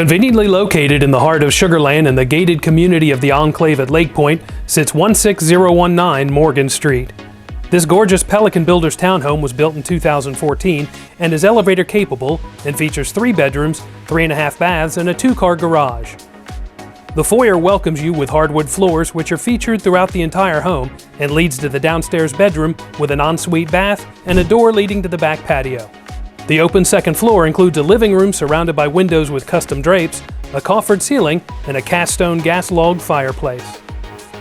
Conveniently located in the heart of Sugar Land in the gated community of the Enclave at Lake Point sits 16019 Morgan Street. This gorgeous Pelican Builders townhome was built in 2014 and is elevator capable and features 3 bedrooms, 3.5 baths, and a 2-car garage. The foyer welcomes you with hardwood floors which are featured throughout the entire home and leads to the downstairs bedroom with an ensuite bath and a door leading to the back patio. The open second floor includes a living room surrounded by windows with custom drapes, a coffered ceiling, and a cast stone gas log fireplace.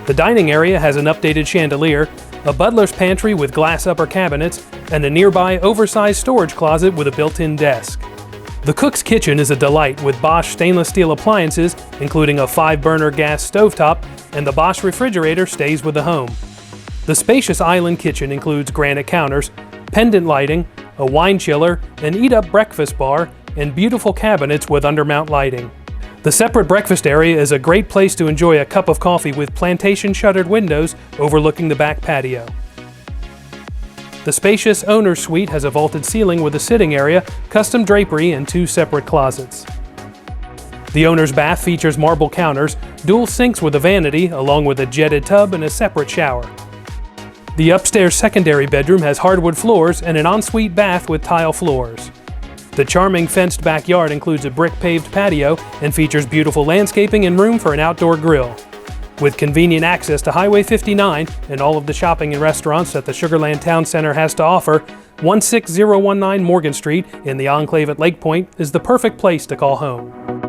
The dining area has an updated chandelier, a butler's pantry with glass upper cabinets, and a nearby oversized storage closet with a built-in desk. The cook's kitchen is a delight with Bosch stainless steel appliances, including a 5-burner gas stovetop, and the Bosch refrigerator stays with the home. The spacious island kitchen includes granite counters, pendant lighting, a wine chiller, an eat-up breakfast bar, and beautiful cabinets with undermount lighting. The separate breakfast area is a great place to enjoy a cup of coffee with plantation shuttered windows overlooking the back patio. The spacious owner's suite has a vaulted ceiling with a sitting area, custom drapery, and 2 separate closets. The owner's bath features marble counters, dual sinks with a vanity, along with a jetted tub and a separate shower. The upstairs secondary bedroom has hardwood floors and an ensuite bath with tile floors. The charming fenced backyard includes a brick paved patio and features beautiful landscaping and room for an outdoor grill. With convenient access to Highway 59 and all of the shopping and restaurants that the Sugar Land Town Center has to offer, 16019 Morgan Street in the Enclave at Lake Point is the perfect place to call home.